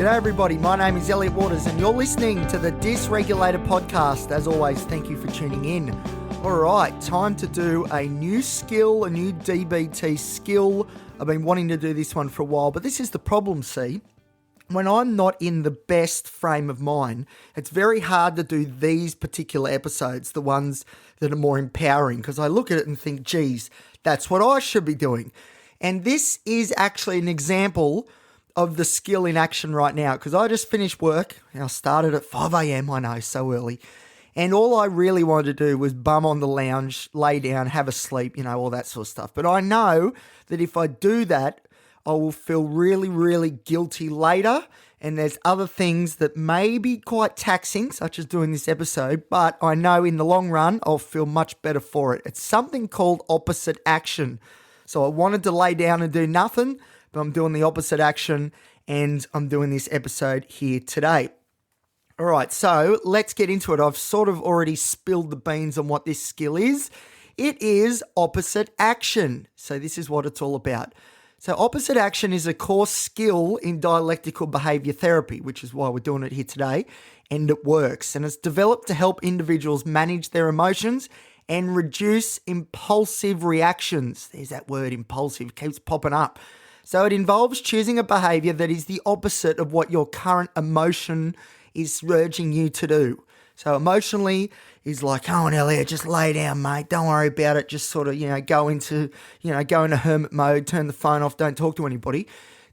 G'day everybody, my name is Elliot Waters and you're listening to the Dysregulator podcast. As always, thank you for tuning in. Alright, time to do a new skill, a new DBT skill. I've been wanting to do this one for a while, but this is the problem, see. When I'm not in the best frame of mind, it's very hard to do these particular episodes, the ones that are more empowering, because I look at it and think, geez, that's what I should be doing. And this is actually an example of the skill in action right now, because I just finished work. I started at 5 a.m, I know, so early. And all I really wanted to do was bum on the lounge, lay down, have a sleep, all that sort of stuff. But I know that if I do that, I will feel really, really guilty later. And there's other things that may be quite taxing, such as doing this episode, but I know in the long run, I'll feel much better for it. It's something called opposite action. So I wanted to lay down and do nothing, but I'm doing the opposite action and I'm doing this episode here today. All right, so let's get into it. I've sort of already spilled the beans on what this skill is. It is opposite action. So this is what it's all about. So opposite action is a core skill in dialectical behaviour therapy, which is why we're doing it here today, and it works. And it's developed to help individuals manage their emotions and reduce impulsive reactions. There's that word, impulsive, it keeps popping up. So it involves choosing a behaviour that is the opposite of what your current emotion is urging you to do. So emotionally is like, oh, Elliot, just lay down, mate. Don't worry about it. Just sort of, go into hermit mode, turn the phone off, don't talk to anybody.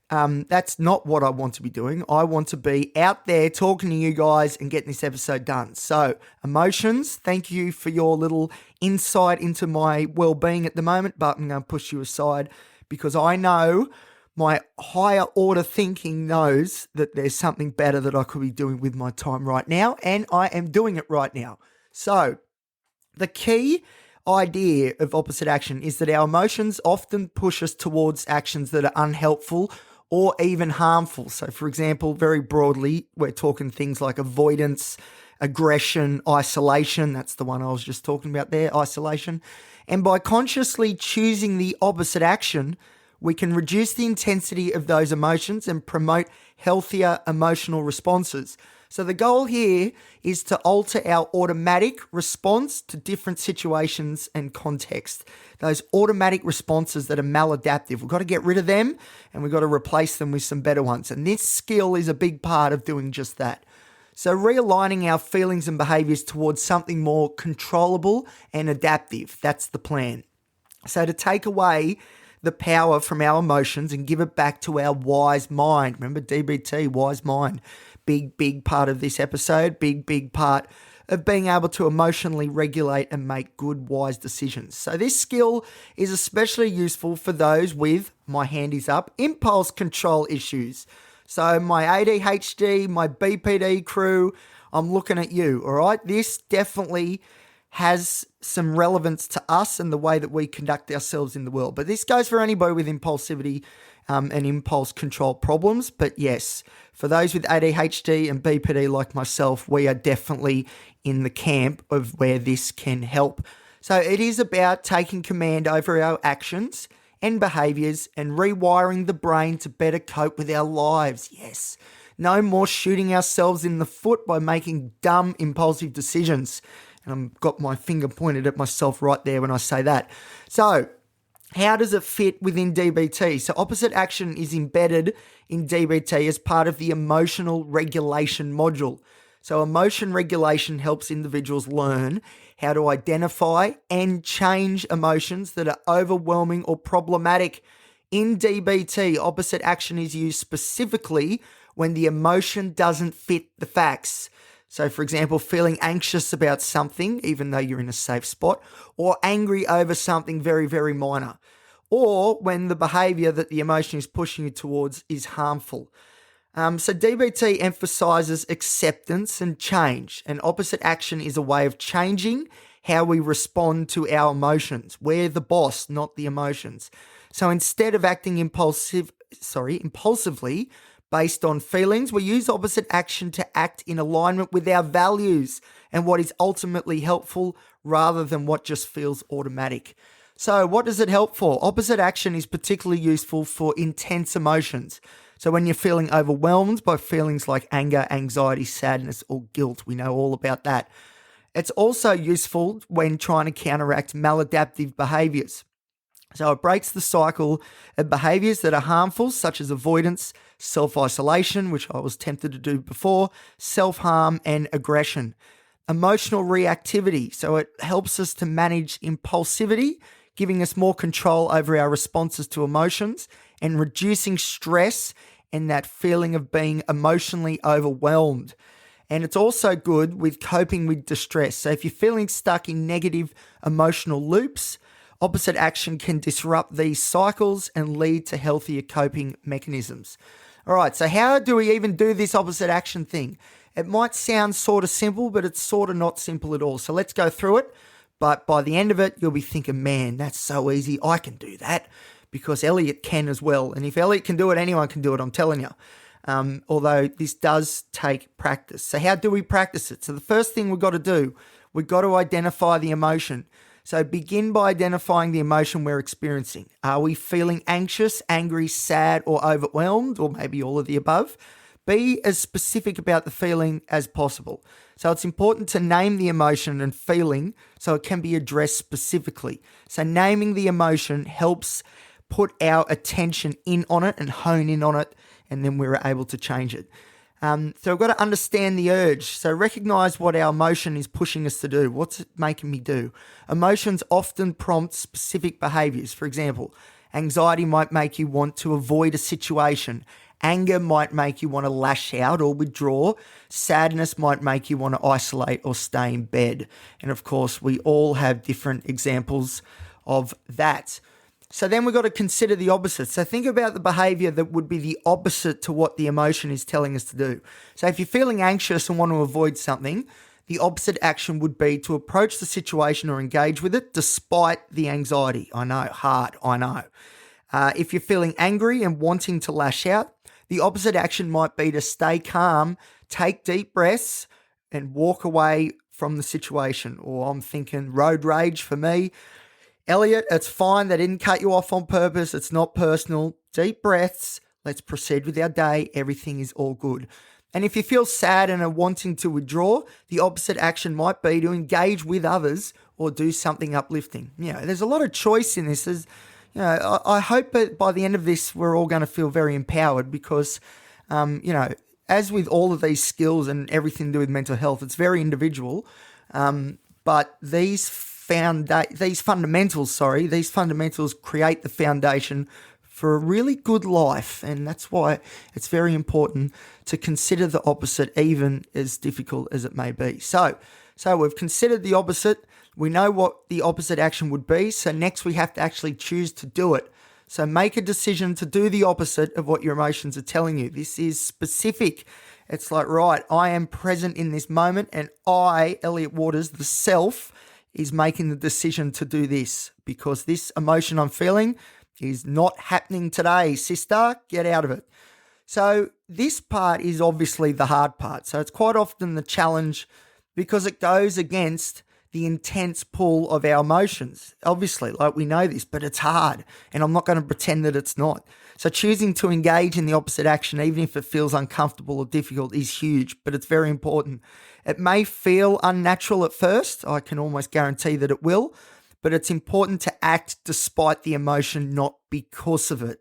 That's not what I want to be doing. I want to be out there talking to you guys and getting this episode done. So emotions, thank you for your little insight into my well-being at the moment, but I'm going to push you aside because I know my higher order thinking knows that there's something better that I could be doing with my time right now, and I am doing it right now. So the key idea of opposite action is that our emotions often push us towards actions that are unhelpful or even harmful. So for example, very broadly, we're talking things like avoidance, aggression, isolation. That's the one I was just talking about there, isolation. And by consciously choosing the opposite action, we can reduce the intensity of those emotions and promote healthier emotional responses. So the goal here is to alter our automatic response to different situations and context. Those automatic responses that are maladaptive, we've got to get rid of them and we've got to replace them with some better ones. And this skill is a big part of doing just that. So realigning our feelings and behaviors towards something more controllable and adaptive, that's the plan. So to take away the power from our emotions and give it back to our wise mind. Remember DBT, wise mind. Big part of this episode, big part of being able to emotionally regulate and make good, wise decisions. So this skill is especially useful for those with, my hand is up, impulse control issues. So my ADHD, my BPD crew, I'm looking at you, all right? This definitely has some relevance to us and the way that we conduct ourselves in the world. But this goes for anybody with impulsivity and impulse control problems. But yes, for those with ADHD and BPD like myself, we are definitely in the camp of where this can help. So it is about taking command over our actions and behaviours and rewiring the brain to better cope with our lives. Yes. No more shooting ourselves in the foot by making dumb, impulsive decisions. And I've got my finger pointed at myself right there when I say that. So how does it fit within DBT? So opposite action is embedded in DBT as part of the emotional regulation module. So emotion regulation helps individuals learn how to identify and change emotions that are overwhelming or problematic. In DBT, opposite action is used specifically when the emotion doesn't fit the facts. So, for example, feeling anxious about something, even though you're in a safe spot, or angry over something very, very minor, or when the behavior that the emotion is pushing you towards is harmful. So DBT emphasizes acceptance and change, and opposite action is a way of changing how we respond to our emotions. We're the boss, not the emotions. So instead of acting impulsively, based on feelings, we use opposite action to act in alignment with our values and what is ultimately helpful rather than what just feels automatic. So what does it help for? Opposite action is particularly useful for intense emotions. So when you're feeling overwhelmed by feelings like anger, anxiety, sadness, or guilt, we know all about that. It's also useful when trying to counteract maladaptive behaviours. So it breaks the cycle of behaviours that are harmful, such as avoidance, self-isolation, which I was tempted to do before, self-harm, and aggression. Emotional reactivity, so it helps us to manage impulsivity, giving us more control over our responses to emotions and reducing stress and that feeling of being emotionally overwhelmed. And it's also good with coping with distress. So if you're feeling stuck in negative emotional loops, opposite action can disrupt these cycles and lead to healthier coping mechanisms. All right, so how do we even do this opposite action thing? It might sound sort of simple, but it's sort of not simple at all. So let's go through it. But by the end of it, you'll be thinking, man, that's so easy. I can do that because Elliot can as well. And if Elliot can do it, anyone can do it, I'm telling you. Although this does take practice. So how do we practice it? So the first thing we've got to do, we've got to identify the emotion. So begin by identifying the emotion we're experiencing. Are we feeling anxious, angry, sad, or overwhelmed, or maybe all of the above? Be as specific about the feeling as possible. So it's important to name the emotion and feeling so it can be addressed specifically. So naming the emotion helps put our attention in on it and hone in on it, and then we're able to change it. So we've got to understand the urge. So recognize what our emotion is pushing us to do. What's it making me do? Emotions often prompt specific behaviors. For example, anxiety might make you want to avoid a situation. Anger might make you want to lash out or withdraw. Sadness might make you want to isolate or stay in bed. And of course, we all have different examples of that. So then we've got to consider the opposite. So think about the behavior that would be the opposite to what the emotion is telling us to do. So if you're feeling anxious and want to avoid something, the opposite action would be to approach the situation or engage with it despite the anxiety. I know, hard, I know. If you're feeling angry and wanting to lash out, the opposite action might be to stay calm, take deep breaths, and walk away from the situation. Or I'm thinking road rage for me. Elliot, it's fine. They didn't cut you off on purpose. It's not personal. Deep breaths. Let's proceed with our day. Everything is all good. And if you feel sad and are wanting to withdraw, the opposite action might be to engage with others or do something uplifting. You know, there's a lot of choice in this. I hope that by the end of this, we're all going to feel very empowered because, as with all of these skills and everything to do with mental health, it's very individual. But these fundamentals create the foundation for a really good life. And that's why it's very important to consider the opposite, even as difficult as it may be. So we've considered the opposite. We know what the opposite action would be. So next we have to actually choose to do it. So make a decision to do the opposite of what your emotions are telling you. This is specific. It's like, right, I am present in this moment and I, Elliot Waters, the self, is making the decision to do this because this emotion I'm feeling is not happening today, sister. Get out of it. So this part is obviously the hard part. So it's quite often the challenge because it goes against the intense pull of our emotions. Obviously, like we know this, but it's hard and I'm not going to pretend that it's not. So choosing to engage in the opposite action, even if it feels uncomfortable or difficult, is huge, but it's very important. It may feel unnatural at first. I can almost guarantee that it will, but it's important to act despite the emotion, not because of it.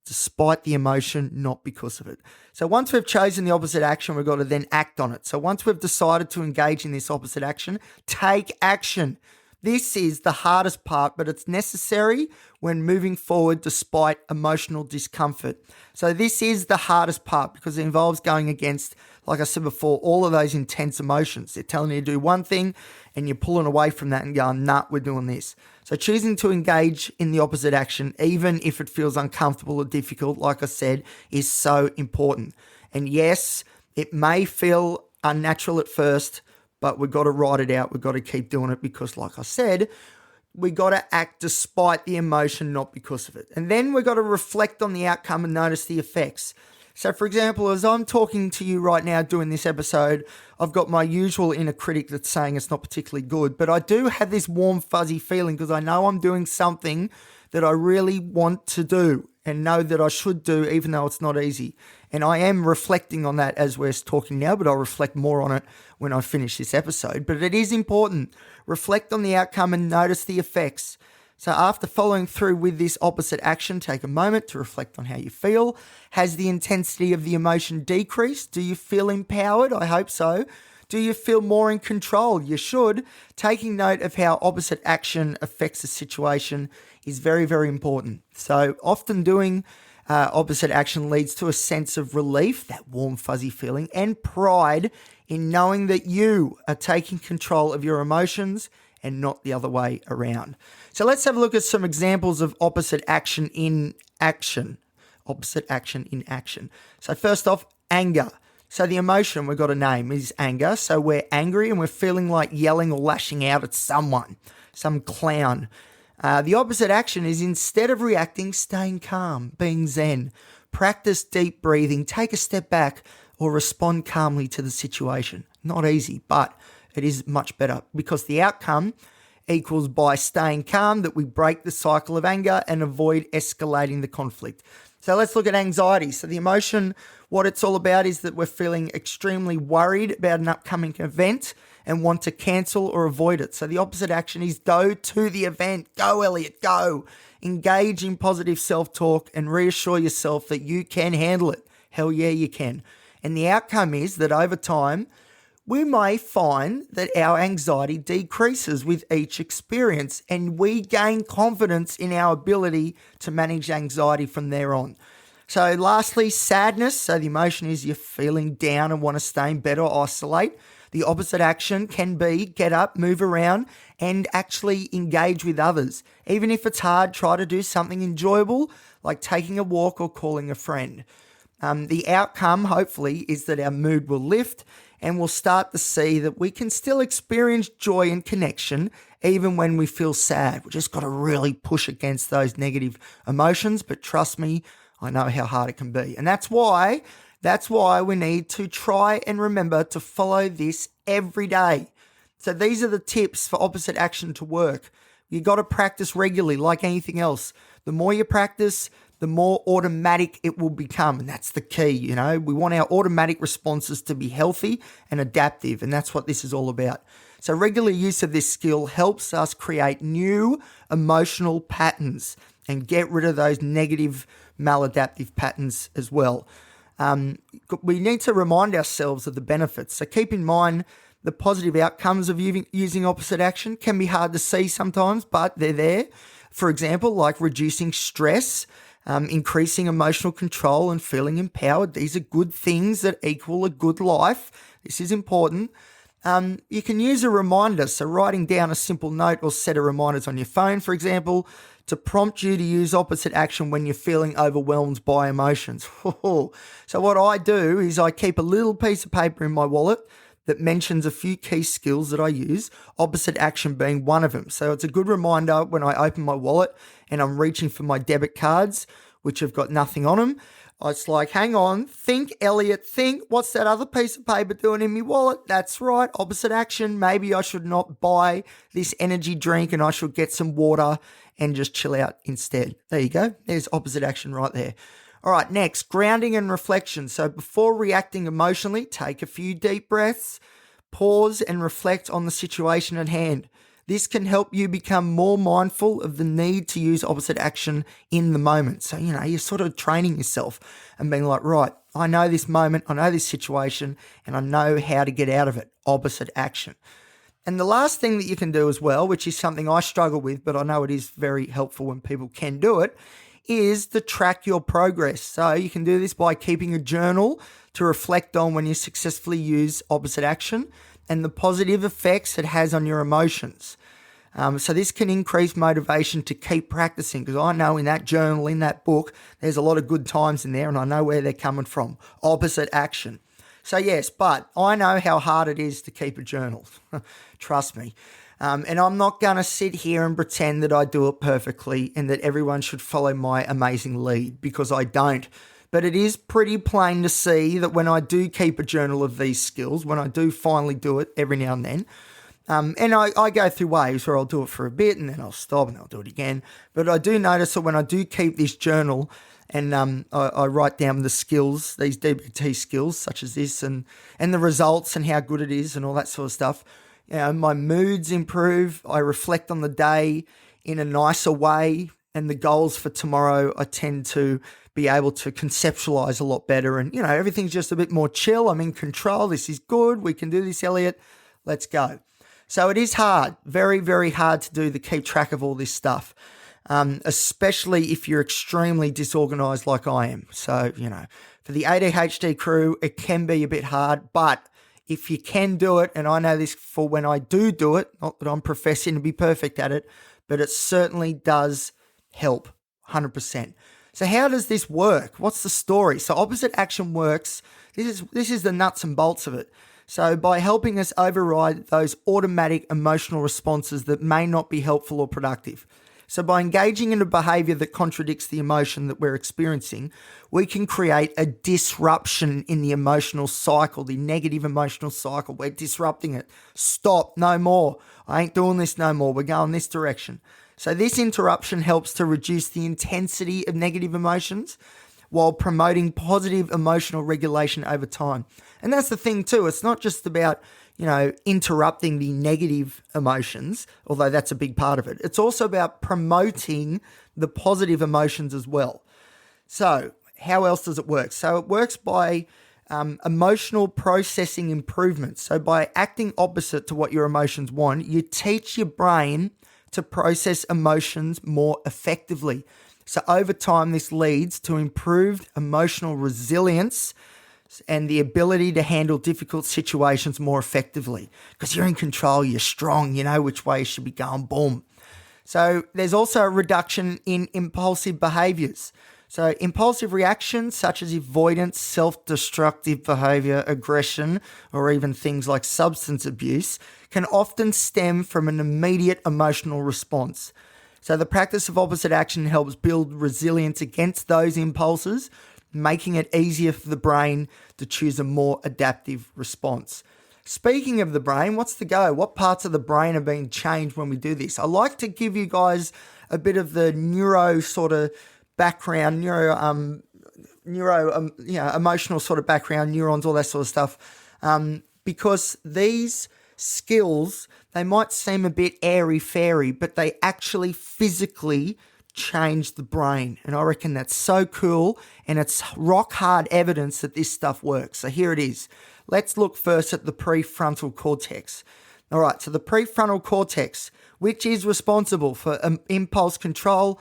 Despite the emotion, not because of it. So once we've chosen the opposite action, we've got to then act on it. So once we've decided to engage in this opposite action, take action. This is the hardest part, but it's necessary when moving forward despite emotional discomfort. So this is the hardest part because it involves going against, like I said before, all of those intense emotions. They're telling you to do one thing and you're pulling away from that and going, nah, we're doing this. So choosing to engage in the opposite action, even if it feels uncomfortable or difficult, like I said, is so important. And yes, it may feel unnatural at first, but we've got to ride it out. We've got to keep doing it because, like I said, we got to act despite the emotion, not because of it. And then we've got to reflect on the outcome and notice the effects. So, for example, as I'm talking to you right now doing this episode, I've got my usual inner critic that's saying it's not particularly good, but I do have this warm, fuzzy feeling because I know I'm doing something that I really want to do and know that I should do, even though it's not easy. And I am reflecting on that as we're talking now, but I'll reflect more on it when I finish this episode. But it is important. Reflect on the outcome and notice the effects. So after following through with this opposite action, take a moment to reflect on how you feel. Has the intensity of the emotion decreased? Do you feel empowered? I hope so. Do you feel more in control? You should. Taking note of how opposite action affects the situation is very, very important. So often doing opposite action leads to a sense of relief, that warm, fuzzy feeling, and pride in knowing that you are taking control of your emotions and not the other way around. So let's have a look at some examples of opposite action in action. Opposite action in action. So first off, anger. So the emotion we've got a name is anger. So we're angry and we're feeling like yelling or lashing out at someone, some clown. The opposite action is, instead of reacting, staying calm, being zen. Practice deep breathing, take a step back, or respond calmly to the situation. Not easy, but it is much better, because the outcome equals, by staying calm, that we break the cycle of anger and avoid escalating the conflict. So let's look at anxiety. So the emotion, what it's all about is that we're feeling extremely worried about an upcoming event and want to cancel or avoid it. So the opposite action is go to the event. Go, Elliot, go. Engage in positive self-talk and reassure yourself that you can handle it. Hell yeah, you can. And the outcome is that over time, we may find that our anxiety decreases with each experience and we gain confidence in our ability to manage anxiety from there on. So lastly, sadness. So the emotion is you're feeling down and want to stay in bed or isolate. The opposite action can be get up, move around, and actually engage with others. Even if it's hard, try to do something enjoyable like taking a walk or calling a friend. The outcome, hopefully, is that our mood will lift and we'll start to see that we can still experience joy and connection even when we feel sad. We just got to really push against those negative emotions. But trust me, I know how hard it can be. And that's why we need to try and remember to follow this every day. So these are the tips for opposite action to work. You got to practice regularly, like anything else. The more you practice, the more automatic it will become. And that's the key, We want our automatic responses to be healthy and adaptive, and that's what this is all about. So regular use of this skill helps us create new emotional patterns and get rid of those negative maladaptive patterns as well. We need to remind ourselves of the benefits. So keep in mind the positive outcomes of using opposite action can be hard to see sometimes, but they're there. For example, like reducing stress, increasing emotional control and feeling empowered. These are good things that equal a good life. This is important. You can use a reminder, so writing down a simple note or set of reminders on your phone, for example, to prompt you to use opposite action when you're feeling overwhelmed by emotions. So what I do is I keep a little piece of paper in my wallet that mentions a few key skills that I use, opposite action being one of them. So it's a good reminder when I open my wallet and I'm reaching for my debit cards, which have got nothing on them. It's like, hang on, think, Elliot, think, what's that other piece of paper doing in my wallet? That's right, opposite action. Maybe I should not buy this energy drink and I should get some water and just chill out instead. There you go. There's opposite action right there. All right, next, grounding and reflection. So before reacting emotionally, take a few deep breaths, pause and reflect on the situation at hand. This can help you become more mindful of the need to use opposite action in the moment. So, you're sort of training yourself and being like, right, I know this moment, I know this situation, and I know how to get out of it. Opposite action. And the last thing that you can do as well, which is something I struggle with, but I know it is very helpful when people can do it, is to track your progress. So you can do this by keeping a journal to reflect on when you successfully use opposite action and the positive effects it has on your emotions. So this can increase motivation to keep practicing, because I know in that journal, in that book, there's a lot of good times in there and I know where they're coming from. Opposite action. So yes, but I know how hard it is to keep a journal. Trust me. And I'm not going to sit here and pretend that I do it perfectly and that everyone should follow my amazing lead, because I don't. But it is pretty plain to see that when I do keep a journal of these skills, when I do finally do it every now and then, And I go through waves where I'll do it for a bit and then I'll stop and I'll do it again. But I do notice that when I do keep this journal and I write down the skills, these DBT skills such as this and the results and how good it is and all that sort of stuff, my moods improve. I reflect on the day in a nicer way, and the goals for tomorrow I tend to be able to conceptualize a lot better. And, everything's just a bit more chill. I'm in control. This is good. We can do this, Elliot. Let's go. So it is hard, very, very hard to keep track of all this stuff, especially if you're extremely disorganized like I am. So, for the ADHD crew, it can be a bit hard, but if you can do it, and I know this for when I do it, not that I'm professing to be perfect at it, but it certainly does help 100%. So how does this work? What's the story? So opposite action works. This is the nuts and bolts of it. So by helping us override those automatic emotional responses that may not be helpful or productive. So by engaging in a behavior that contradicts the emotion that we're experiencing, we can create a disruption in the emotional cycle, the negative emotional cycle. We're disrupting it. Stop, no more. I ain't doing this no more. We're going this direction. So this interruption helps to reduce the intensity of negative emotions while promoting positive emotional regulation over time. And that's the thing too. It's not just about, interrupting the negative emotions, although that's a big part of it. It's also about promoting the positive emotions as well. So how else does it work? So it works by emotional processing improvements. So by acting opposite to what your emotions want, you teach your brain to process emotions more effectively. So over time, this leads to improved emotional resilience and the ability to handle difficult situations more effectively because you're in control, you're strong, you know which way you should be going, boom. So there's also a reduction in impulsive behaviours. So impulsive reactions such as avoidance, self-destructive behaviour, aggression, or even things like substance abuse can often stem from an immediate emotional response. So the practice of opposite action helps build resilience against those impulses, making it easier for the brain to choose a more adaptive response. Speaking of the brain, what's the go? What parts of the brain are being changed when we do this? I like to give you guys a bit of the neuro sort of background, emotional sort of background, neurons, all that sort of stuff, because these skills, they might seem a bit airy-fairy, but they actually physically change the brain. And I reckon that's so cool, and it's rock-hard evidence that this stuff works. So here it is. Let's look first at the prefrontal cortex. All right, so the prefrontal cortex, which is responsible for impulse control,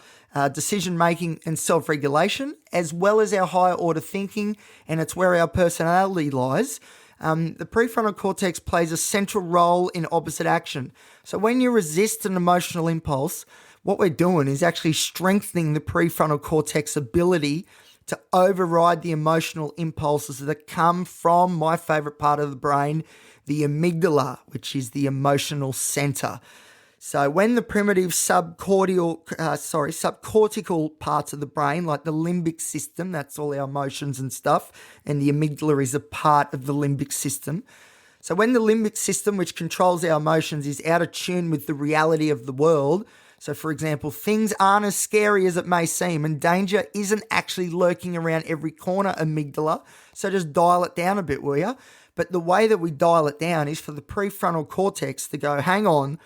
decision-making and self-regulation, as well as our higher order thinking, and it's where our personality lies. The prefrontal cortex plays a central role in opposite action. So when you resist an emotional impulse, what we're doing is actually strengthening the prefrontal cortex ability to override the emotional impulses that come from my favorite part of the brain, the amygdala, which is the emotional center. So when the primitive subcortical parts of the brain, like the limbic system, that's all our emotions and stuff, and the amygdala is a part of the limbic system. So when the limbic system, which controls our emotions, is out of tune with the reality of the world, so for example, things aren't as scary as it may seem, and danger isn't actually lurking around every corner, amygdala, so just dial it down a bit, will you? But the way that we dial it down is for the prefrontal cortex to go, hang on,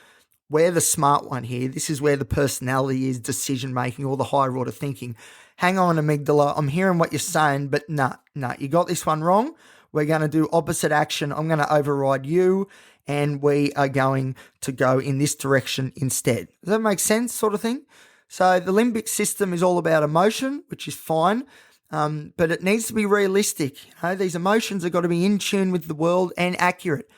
we're the smart one here. This is where the personality is, decision-making, all the higher order thinking. Hang on, amygdala, I'm hearing what you're saying, but nah, you got this one wrong. We're going to do opposite action. I'm going to override you, and we are going to go in this direction instead. Does that make sense, sort of thing? So the limbic system is all about emotion, which is fine, but it needs to be realistic. These emotions have got to be in tune with the world and accurate.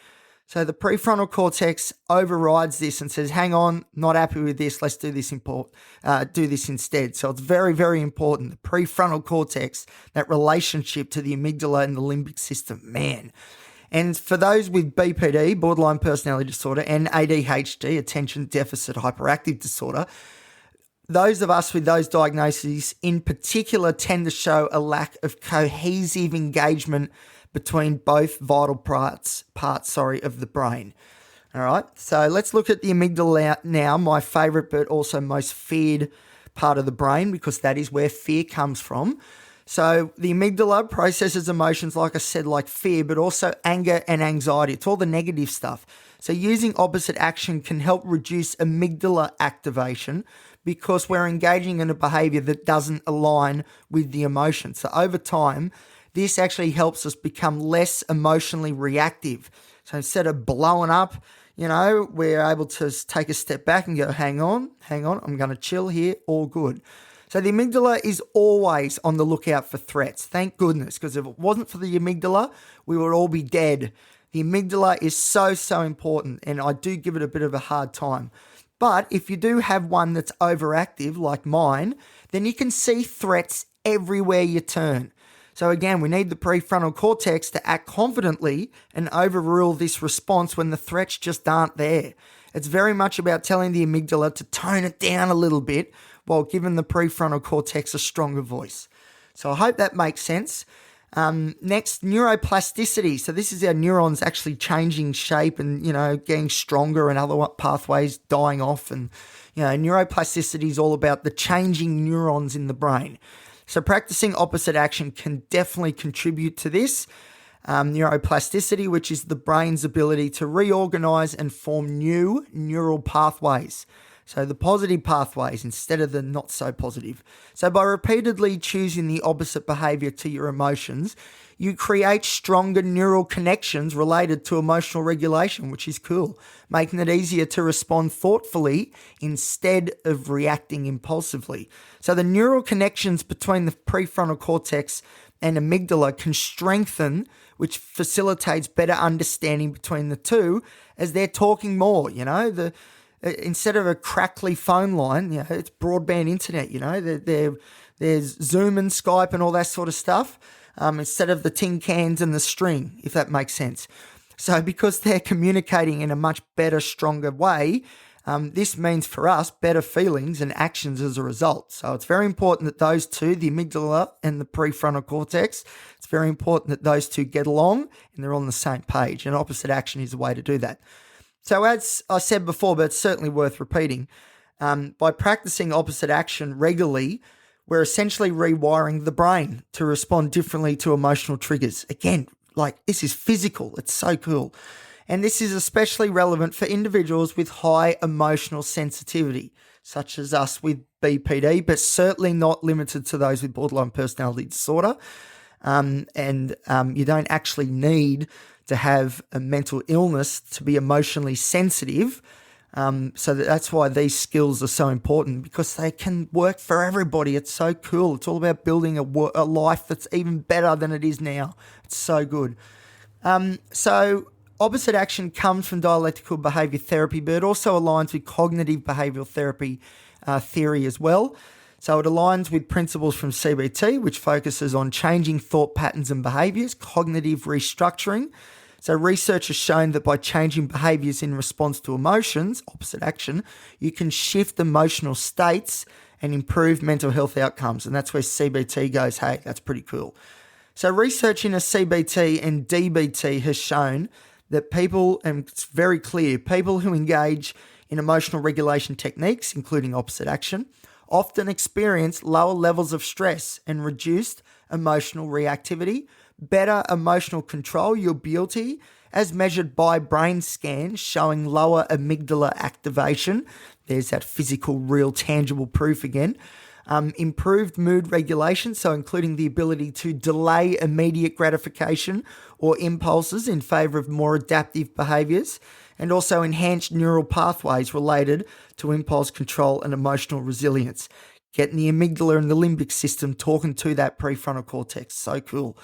So the prefrontal cortex overrides this and says, hang on, not happy with this, let's do this instead. So it's very, very important. The prefrontal cortex, that relationship to the amygdala and the limbic system, man. And for those with BPD, borderline personality disorder, and ADHD, attention deficit hyperactive disorder, those of us with those diagnoses in particular tend to show a lack of cohesive engagement between both vital parts of the brain. All right, so let's look at the amygdala now, my favorite but also most feared part of the brain, because that is where fear comes from. So the amygdala processes emotions, like I said, like fear, but also anger and anxiety. It's all the negative stuff. So using opposite action can help reduce amygdala activation because we're engaging in a behavior that doesn't align with the emotion. So over time, this actually helps us become less emotionally reactive. So instead of blowing up, we're able to take a step back and go, hang on, I'm going to chill here, all good. So the amygdala is always on the lookout for threats. Thank goodness, because if it wasn't for the amygdala, we would all be dead. The amygdala is so important, and I do give it a bit of a hard time. But if you do have one that's overactive, like mine, then you can see threats everywhere you turn. So again, we need the prefrontal cortex to act confidently and overrule this response when the threats just aren't there. It's very much about telling the amygdala to tone it down a little bit while giving the prefrontal cortex a stronger voice. So I hope that makes sense. Next, neuroplasticity. So this is our neurons actually changing shape and, getting stronger and other pathways dying off. And, neuroplasticity is all about the changing neurons in the brain. So practicing opposite action can definitely contribute to this. Neuroplasticity, which is the brain's ability to reorganize and form new neural pathways. So the positive pathways instead of the not so positive. So by repeatedly choosing the opposite behavior to your emotions, you create stronger neural connections related to emotional regulation, which is cool, making it easier to respond thoughtfully instead of reacting impulsively. So the neural connections between the prefrontal cortex and amygdala can strengthen, which facilitates better understanding between the two as they're talking more, instead of a crackly phone line, it's broadband internet, there's Zoom and Skype and all that sort of stuff, instead of the tin cans and the string, if that makes sense. So because they're communicating in a much better, stronger way, this means for us better feelings and actions as a result. So it's very important that those two, the amygdala and the prefrontal cortex, it's very important that those two get along and they're on the same page, and opposite action is the way to do that. So as I said before, but it's certainly worth repeating, by practicing opposite action regularly, we're essentially rewiring the brain to respond differently to emotional triggers. Again, this is physical. It's so cool. And this is especially relevant for individuals with high emotional sensitivity, such as us with BPD, but certainly not limited to those with borderline personality disorder. You don't actually need to have a mental illness to be emotionally sensitive. So that's why these skills are so important, because they can work for everybody. It's so cool. It's all about building a life that's even better than it is now. It's so good. So opposite action comes from dialectical behaviour therapy, but it also aligns with cognitive behavioural therapy theory as well. So it aligns with principles from CBT, which focuses on changing thought patterns and behaviours, cognitive restructuring. So research has shown that by changing behaviours in response to emotions, opposite action, you can shift emotional states and improve mental health outcomes. And that's where CBT goes, hey, that's pretty cool. So research in a CBT and DBT has shown that people, and it's very clear, people who engage in emotional regulation techniques, including opposite action, often experience lower levels of stress and reduced emotional reactivity, better emotional control, your ability, as measured by brain scans showing lower amygdala activation. There's that physical, real, tangible proof again. Improved mood regulation, so including the ability to delay immediate gratification or impulses in favour of more adaptive behaviours, and also enhanced neural pathways related to impulse control and emotional resilience. Getting the amygdala and the limbic system talking to that prefrontal cortex. So cool.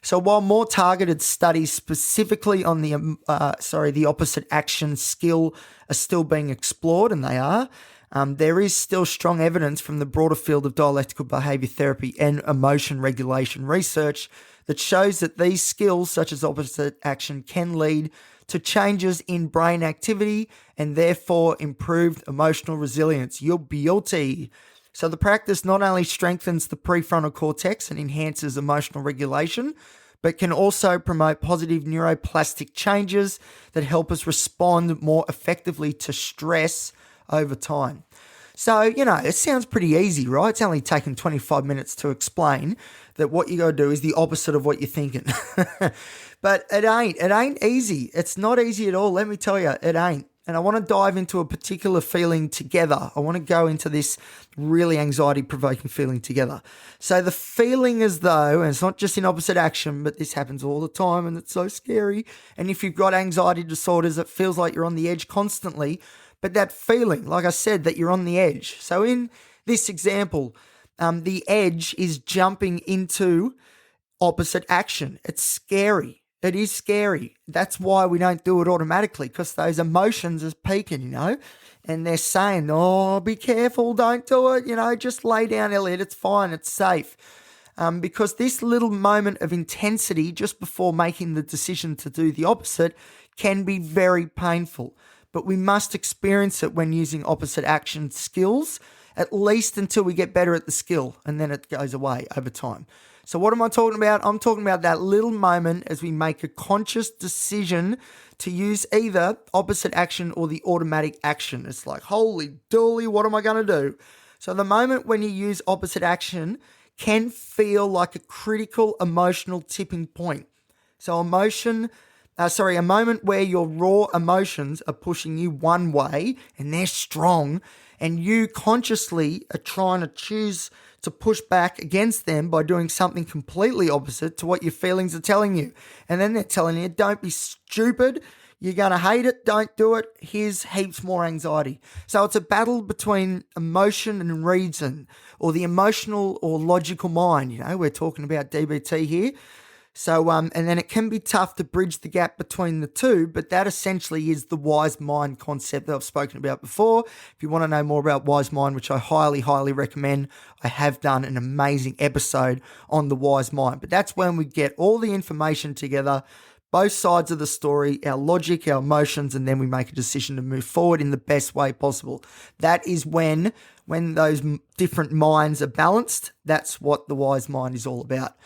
So while more targeted studies specifically on the opposite action skill are still being explored, and they are, there is still strong evidence from the broader field of dialectical behaviour therapy and emotion regulation research that shows that these skills, such as opposite action, can lead to changes in brain activity and therefore improved emotional resilience. Your beauty. So the practice not only strengthens the prefrontal cortex and enhances emotional regulation, but can also promote positive neuroplastic changes that help us respond more effectively to stress over time. So, it sounds pretty easy, right? It's only taken 25 minutes to explain that what you got to do is the opposite of what you're thinking. But it ain't. It ain't easy. It's not easy at all. Let me tell you, it ain't. And I want to dive into a particular feeling together. I want to go into this really anxiety-provoking feeling together. So the feeling as though, and it's not just in opposite action, but this happens all the time and it's so scary. And if you've got anxiety disorders, it feels like you're on the edge constantly. But that feeling, like I said, that you're on the edge. So in this example, the edge is jumping into opposite action. It's scary. It is scary. That's why we don't do it automatically, because those emotions is peaking, and they're saying, oh, be careful, don't do it, just lay down, Elliot, it's fine, it's safe. Because this little moment of intensity just before making the decision to do the opposite can be very painful. But we must experience it when using opposite action skills, at least until we get better at the skill, and then it goes away over time. So what am I talking about? I'm talking about that little moment as we make a conscious decision to use either opposite action or the automatic action. It's like, holy dooly, what am I going to do? So the moment when you use opposite action can feel like a critical emotional tipping point. So a moment where your raw emotions are pushing you one way and they're strong, and you consciously are trying to choose to push back against them by doing something completely opposite to what your feelings are telling you. And then they're telling you, don't be stupid, you're going to hate it, don't do it, here's heaps more anxiety. So it's a battle between emotion and reason, or the emotional or logical mind. We're talking about DBT here. So, and then it can be tough to bridge the gap between the two, but that essentially is the wise mind concept that I've spoken about before. If you want to know more about wise mind, which I highly, highly recommend, I have done an amazing episode on the wise mind. But that's when we get all the information together, both sides of the story, our logic, our emotions, and then we make a decision to move forward in the best way possible. That is when those different minds are balanced. That's what the wise mind is all about.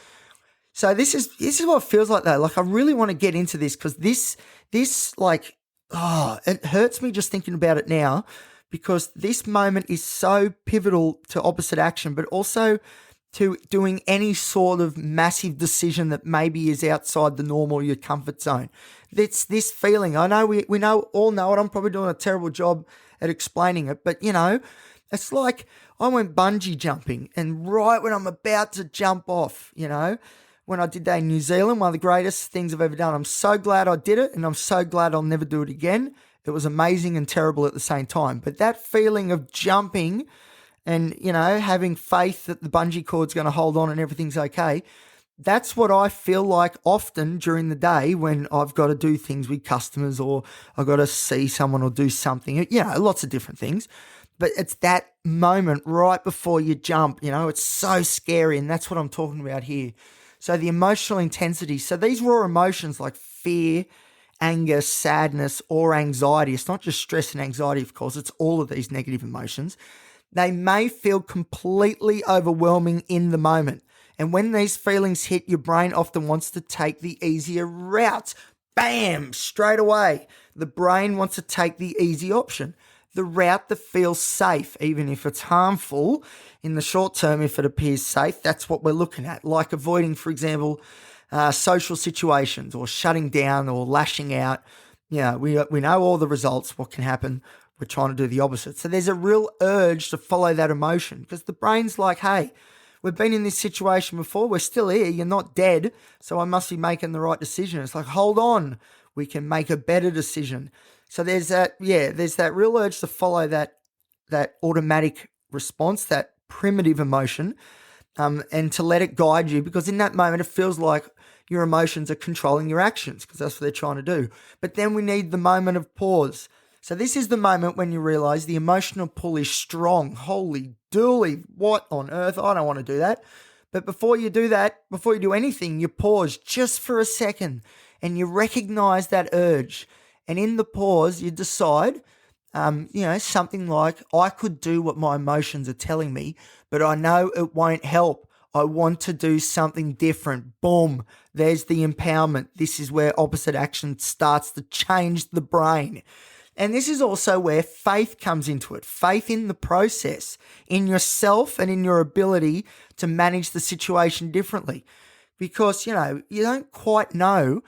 So this is what it feels like though. Like I really want to get into this because this it hurts me just thinking about it now, because this moment is so pivotal to opposite action, but also to doing any sort of massive decision that maybe is outside the norm or your comfort zone. It's this feeling. I know we all know it. I'm probably doing a terrible job at explaining it, but it's like I went bungee jumping, and right when I'm about to jump off, when I did that in New Zealand, one of the greatest things I've ever done. I'm so glad I did it, and I'm so glad I'll never do it again. It was amazing and terrible at the same time. But that feeling of jumping and, having faith that the bungee cord's going to hold on and everything's okay, that's what I feel like often during the day when I've got to do things with customers, or I've got to see someone or do something, lots of different things. But it's that moment right before you jump, it's so scary, and that's what I'm talking about here. So the emotional intensity. So these raw emotions like fear, anger, sadness, or anxiety. It's not just stress and anxiety, of course. It's all of these negative emotions. They may feel completely overwhelming in the moment. And when these feelings hit, your brain often wants to take the easier route. Bam! Straight away. The brain wants to take the easy option, the route that feels safe, even if it's harmful. In the short term, if it appears safe, that's what we're looking at, like avoiding, for example, social situations, or shutting down, or lashing out. We know all the results, what can happen. We're trying to do the opposite. So there's a real urge to follow that emotion, because the brain's like, hey, we've been in this situation before. We're still here. You're not dead. So I must be making the right decision. It's like, hold on, we can make a better decision. So there's that real urge to follow that automatic response, that primitive emotion, and to let it guide you, because in that moment it feels like your emotions are controlling your actions, because that's what they're trying to do. But then we need the moment of pause. So this is the moment when you realize the emotional pull is strong. Holy dooly, what on earth? I don't want to do that. But before you do anything, you pause just for a second and you recognize that urge. And in the pause, you decide, something like, I could do what my emotions are telling me, but I know it won't help. I want to do something different. Boom, there's the empowerment. This is where opposite action starts to change the brain. And this is also where faith comes into it. Faith in the process, in yourself and in your ability to manage the situation differently. Because, you don't quite know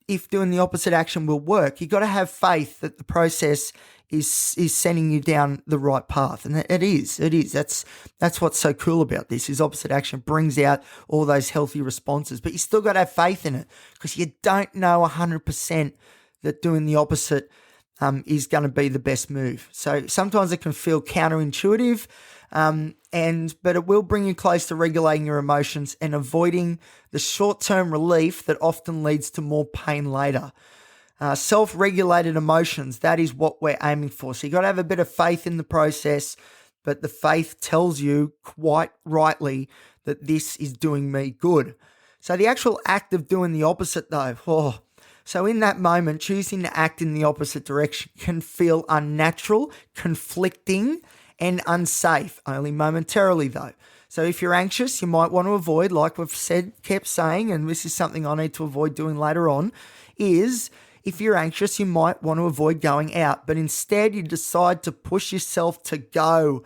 if doing the opposite action will work. You've got to have faith that the process is sending you down the right path. And it is. That's what's so cool about this, is opposite action brings out all those healthy responses. But you still got to have faith in it, because you don't know 100% that doing the opposite is going to be the best move. So sometimes it can feel counterintuitive, but it will bring you close to regulating your emotions and avoiding the short-term relief that often leads to more pain later. Self-regulated emotions, that is what we're aiming for. So you got to have a bit of faith in the process, but the faith tells you quite rightly that this is doing me good. So the actual act of doing the opposite though, so in that moment, choosing to act in the opposite direction can feel unnatural, conflicting, and unsafe, only momentarily though. So if you're anxious, you might want to avoid, like we've kept saying, and this is something I need to avoid doing later on, is if you're anxious, you might want to avoid going out, but instead you decide to push yourself to go.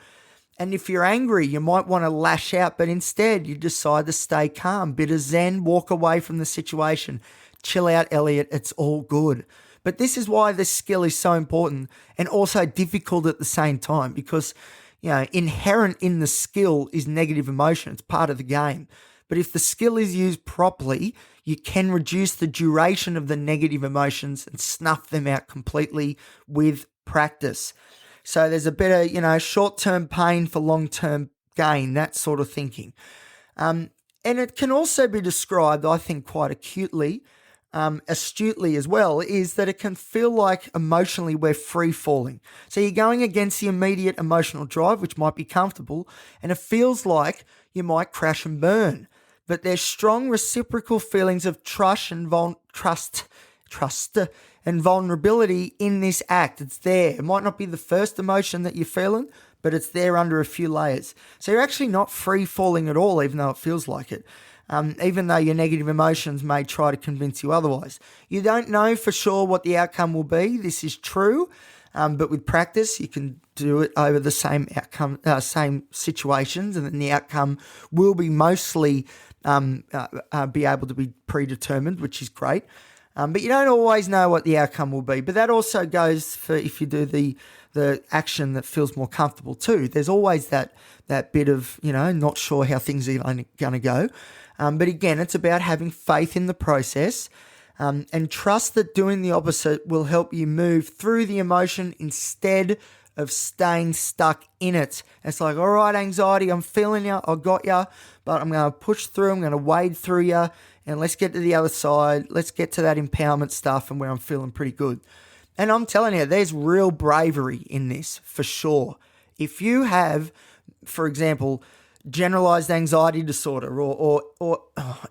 And if you're angry, you might want to lash out, but instead you decide to stay calm, bit of zen, walk away from the situation. Chill out, Elliot, it's all good. But this is why this skill is so important and also difficult at the same time, because, inherent in the skill is negative emotion. It's part of the game. But if the skill is used properly, you can reduce the duration of the negative emotions and snuff them out completely with practice. So there's a bit of, short-term pain for long-term gain, that sort of thinking. And it can also be described, I think, quite astutely as well, is that it can feel like emotionally we're free falling. So you're going against the immediate emotional drive, which might be comfortable, and it feels like you might crash and burn. But there's strong reciprocal feelings of trust and vulnerability in this act. It's there. It might not be the first emotion that you're feeling, but it's there under a few layers. So you're actually not free falling at all, even though it feels like it. Even though your negative emotions may try to convince you otherwise. You don't know for sure what the outcome will be. This is true. But with practice, you can do it over the same situations, and then the outcome will be mostly be able to be predetermined, which is great. But you don't always know what the outcome will be. But that also goes for if you do the action that feels more comfortable too. There's always that bit of, not sure how things are going to go. But again, it's about having faith in the process and trust that doing the opposite will help you move through the emotion instead of staying stuck in it. It's like, all right, anxiety, I'm feeling you, I got you, but I'm going to push through, I'm going to wade through you, and let's get to the other side. Let's get to that empowerment stuff and where I'm feeling pretty good. And I'm telling you, there's real bravery in this for sure. If you have, for example, generalized anxiety disorder or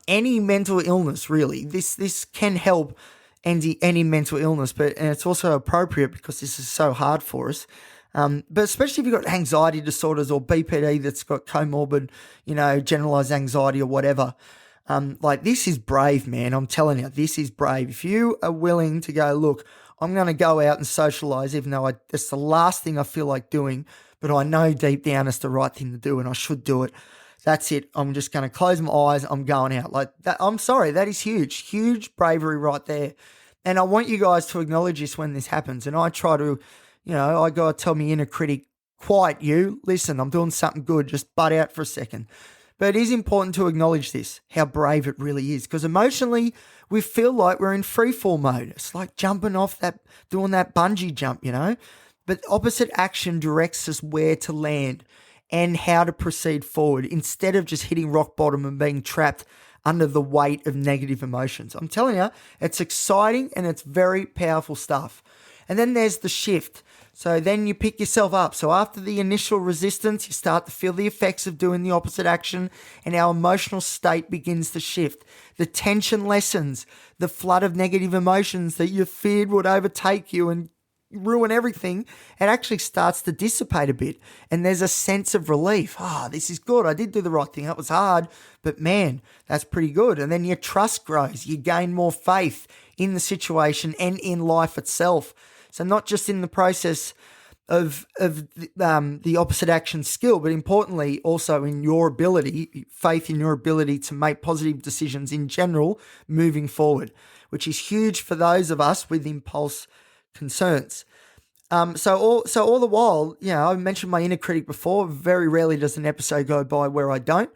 any mental illness, really, this can help any mental illness, and it's also appropriate because this is so hard for us. But especially if you've got anxiety disorders or BPD that's got comorbid, generalized anxiety or whatever. This is brave, man. I'm telling you, this is brave. If you are willing to go, look, I'm going to go out and socialize, even though it's the last thing I feel like doing, but I know deep down it's the right thing to do and I should do it. That's it. I'm just going to close my eyes. I'm going out like that. I'm sorry. That is huge bravery right there. And I want you guys to acknowledge this when this happens. And I try to, I got to tell my inner critic, quiet you. Listen, I'm doing something good. Just butt out for a second. But it is important to acknowledge this, how brave it really is. Because emotionally, we feel like we're in free fall mode. It's like jumping off doing that bungee jump, But opposite action directs us where to land and how to proceed forward instead of just hitting rock bottom and being trapped under the weight of negative emotions. I'm telling you, it's exciting and it's very powerful stuff. And then there's the shift. So then you pick yourself up. So after the initial resistance, you start to feel the effects of doing the opposite action and our emotional state begins to shift. The tension lessens, the flood of negative emotions that you feared would overtake you and ruin everything, it actually starts to dissipate a bit. And there's a sense of relief. This is good. I did do the right thing. That was hard, but man, that's pretty good. And then your trust grows. You gain more faith in the situation and in life itself. So not just in the process of the opposite action skill, but importantly also in your ability, faith in your ability to make positive decisions in general moving forward, which is huge for those of us with impulse concerns. So all the while, I mentioned my inner critic before. Very rarely does an episode go by where I don't.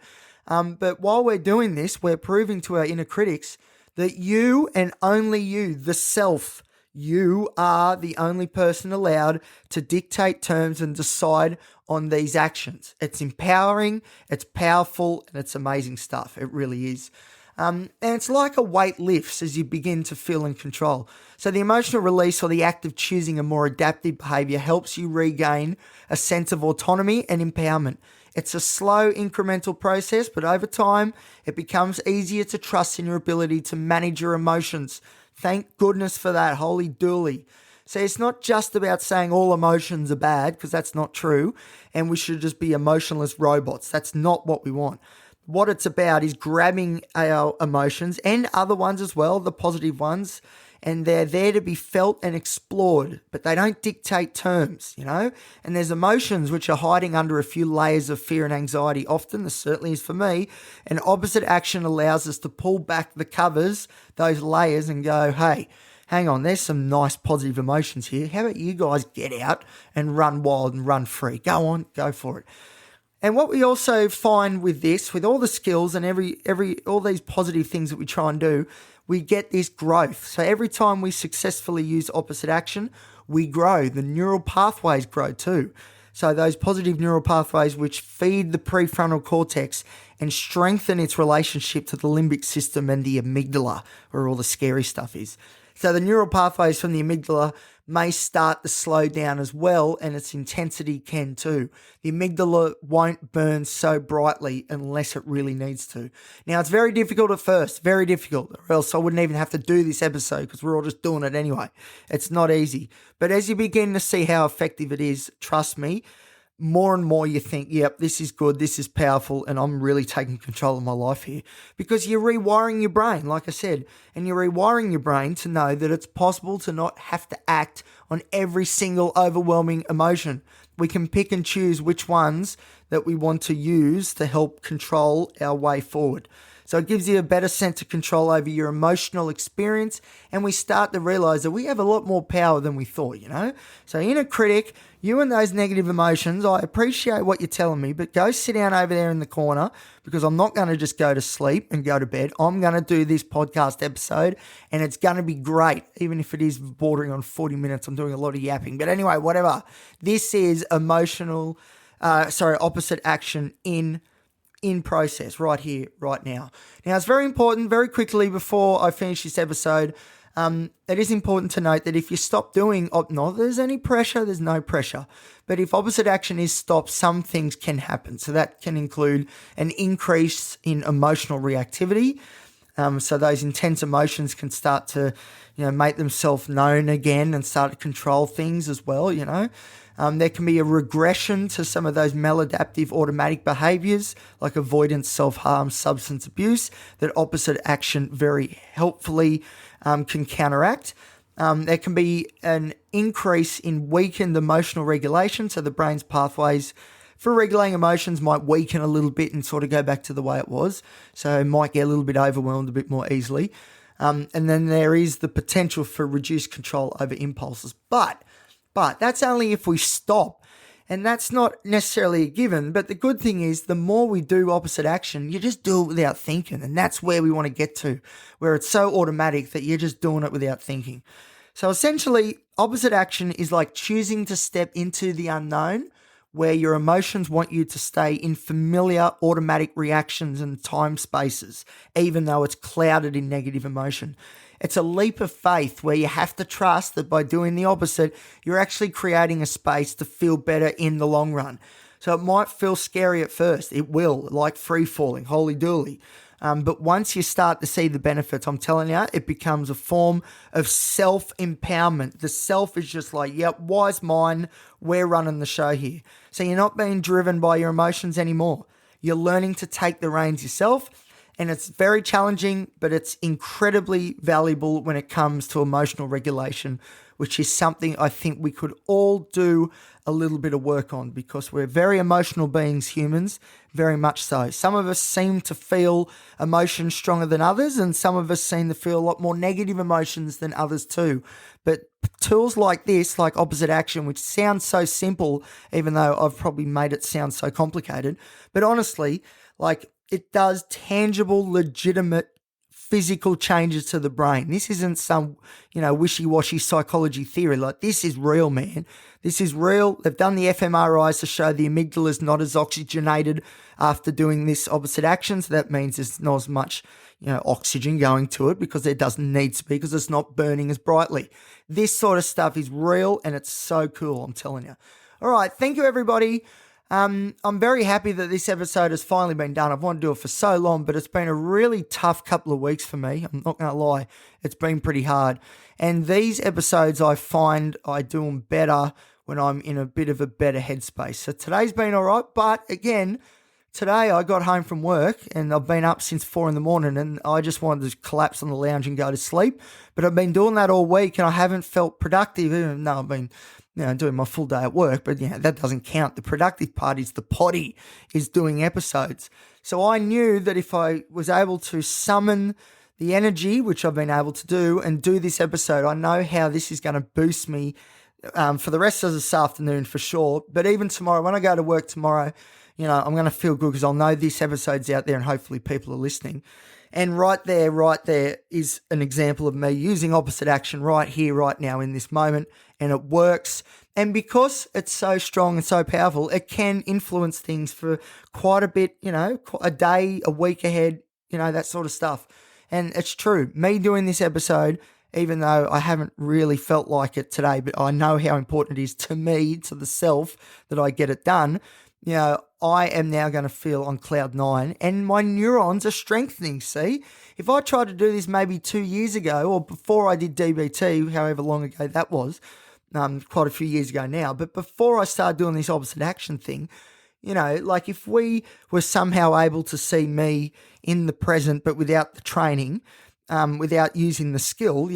But while we're doing this, we're proving to our inner critics that you and only you, the self, you are the only person allowed to dictate terms and decide on these actions. It's empowering, it's powerful, and it's amazing stuff. It really is. And it's like a weight lifts as you begin to feel in control. So the emotional release or the act of choosing a more adaptive behavior helps you regain a sense of autonomy and empowerment. It's a slow, incremental process, but over time, it becomes easier to trust in your ability to manage your emotions. Thank goodness for that, holy dooly. So it's not just about saying all emotions are bad, because that's not true, and we should just be emotionless robots. That's not what we want. What it's about is grabbing our emotions and other ones as well, the positive ones, and they're there to be felt and explored, but they don't dictate terms, And there's emotions which are hiding under a few layers of fear and anxiety often. This certainly is for me. And opposite action allows us to pull back the covers, those layers, and go, hey, hang on, there's some nice positive emotions here. How about you guys get out and run wild and run free? Go on, go for it. And what we also find with this, with all the skills and all these positive things that we try and do, we get this growth. So every time we successfully use opposite action, we grow. The neural pathways grow too. So those positive neural pathways which feed the prefrontal cortex and strengthen its relationship to the limbic system and the amygdala, where all the scary stuff is. So the neural pathways from the amygdala may start to slow down as well, and its intensity can too. The amygdala won't burn so brightly unless it really needs to. Now, it's very difficult at first, very difficult, or else I wouldn't even have to do this episode because we're all just doing it anyway. It's not easy. But as you begin to see how effective it is, trust me, more and more you think, yep, this is good, this is powerful, and I'm really taking control of my life here. Because you're rewiring your brain, like I said, and you're rewiring your brain to know that it's possible to not have to act on every single overwhelming emotion. We can pick and choose which ones that we want to use to help control our way forward. So it gives you a better sense of control over your emotional experience, and we start to realize that we have a lot more power than we thought, So inner critic, you and those negative emotions, I appreciate what you're telling me, but go sit down over there in the corner, because I'm not going to just go to sleep and go to bed. I'm going to do this podcast episode, and it's going to be great, even if it is bordering on 40 minutes. I'm doing a lot of yapping. But anyway, whatever. This is opposite action in process right here, right now. Now, it's very important, very quickly before I finish this episode, it is important to note that if you stop doing, not there's any pressure, there's no pressure, but if opposite action is stopped, some things can happen. So that can include an increase in emotional reactivity. So those intense emotions can start to, make themselves known again and start to control things as well, There can be a regression to some of those maladaptive automatic behaviours like avoidance, self-harm, substance abuse that opposite action very helpfully can counteract. There can be an increase in weakened emotional regulation, so the brain's pathways for regulating emotions might weaken a little bit and sort of go back to the way it was, so it might get a little bit overwhelmed a bit more easily. And then there is the potential for reduced control over impulses. But that's only if we stop. And that's not necessarily a given. But the good thing is the more we do opposite action, you just do it without thinking. And that's where we want to get to, where it's so automatic that you're just doing it without thinking. So essentially, opposite action is like choosing to step into the unknown, where your emotions want you to stay in familiar automatic reactions and time spaces, even though it's clouded in negative emotion. It's a leap of faith where you have to trust that by doing the opposite, you're actually creating a space to feel better in the long run. So it might feel scary at first. It will, like free falling, holy dooly. But once you start to see the benefits, I'm telling you, it becomes a form of self-empowerment. The self is just like, yep, wise mind, we're running the show here. So you're not being driven by your emotions anymore. You're learning to take the reins yourself. And it's very challenging, but it's incredibly valuable when it comes to emotional regulation, which is something I think we could all do a little bit of work on, because we're very emotional beings, humans, very much so. Some of us seem to feel emotions stronger than others, and some of us seem to feel a lot more negative emotions than others too. But tools like this, like opposite action, which sounds so simple, even though I've probably made it sound so complicated, but honestly, like, it does tangible, legitimate physical changes to the brain. This isn't some, wishy-washy psychology theory. Like, this is real, man. This is real. They've done the fMRIs to show the amygdala is not as oxygenated after doing this opposite action. So that means there's not as much, oxygen going to it, because there doesn't need to be, because it's not burning as brightly. This sort of stuff is real, and it's so cool, I'm telling you. All right. Thank you, everybody. I'm very happy that this episode has finally been done. I've wanted to do it for so long, but it's been a really tough couple of weeks for me. I'm not going to lie. It's been pretty hard. And these episodes, I find I do them better when I'm in a bit of a better headspace. So today's been all right. But again, today I got home from work and I've been up since 4 a.m. and I just wanted to collapse on the lounge and go to sleep. But I've been doing that all week and I haven't felt productive, even though I've been doing my full day at work, but that doesn't count. The productive part is the potty, is doing episodes. So I knew that if I was able to summon the energy, which I've been able to do, and do this episode, I know how this is going to boost me for the rest of this afternoon for sure. But even tomorrow, when I go to work tomorrow, I'm going to feel good because I'll know this episode's out there and hopefully people are listening. And right there is an example of me using opposite action right here, right now in this moment, and it works. And because it's so strong and so powerful, it can influence things for quite a bit, a day, a week ahead, that sort of stuff. And it's true. Me doing this episode, even though I haven't really felt like it today, but I know how important it is to me, to the self, that I get it done. I am now going to feel on cloud 9 and my neurons are strengthening. See, if I tried to do this maybe 2 years ago or before I did DBT, however long ago that was, quite a few years ago now, but before I started doing this opposite action thing, like if we were somehow able to see me in the present, but without the training, without using the skill,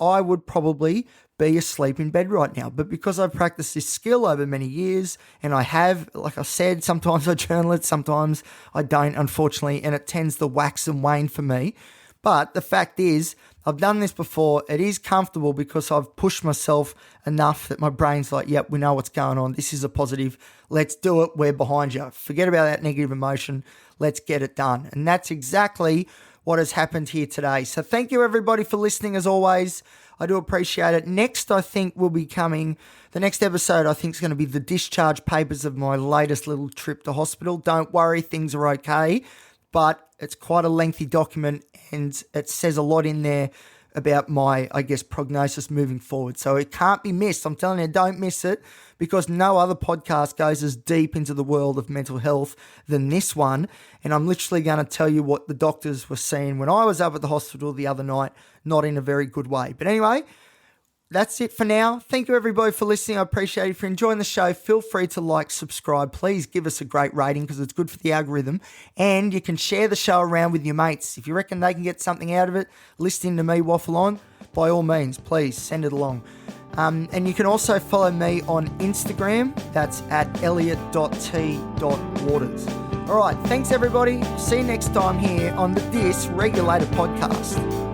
I would probably be asleep in bed right now. But because I've practiced this skill over many years, and I have, like I said, sometimes I journal it, sometimes I don't, unfortunately, and it tends to wax and wane for me. But the fact is, I've done this before. It is comfortable because I've pushed myself enough that my brain's like, yep, we know what's going on. This is a positive. Let's do it. We're behind you. Forget about that negative emotion. Let's get it done. And that's exactly what has happened here today. So thank you, everybody, for listening as always. I do appreciate it. Next, I think will be coming, the next episode I think is going to be the discharge papers of my latest little trip to hospital. Don't worry, things are okay, but it's quite a lengthy document and it says a lot in there about my, prognosis moving forward. So it can't be missed. I'm telling you, don't miss it, because no other podcast goes as deep into the world of mental health than this one. And I'm literally going to tell you what the doctors were seeing when I was up at the hospital the other night, not in a very good way. But anyway, that's it for now. Thank you, everybody, for listening. I appreciate it. If you're enjoying the show, feel free to like, subscribe. Please give us a great rating because it's good for the algorithm. And you can share the show around with your mates. If you reckon they can get something out of it, listening to me waffle on, by all means, please send it along. And you can also follow me on Instagram. That's at elliot.t.waters. All right, thanks, everybody. See you next time here on the Dysregulator Podcast.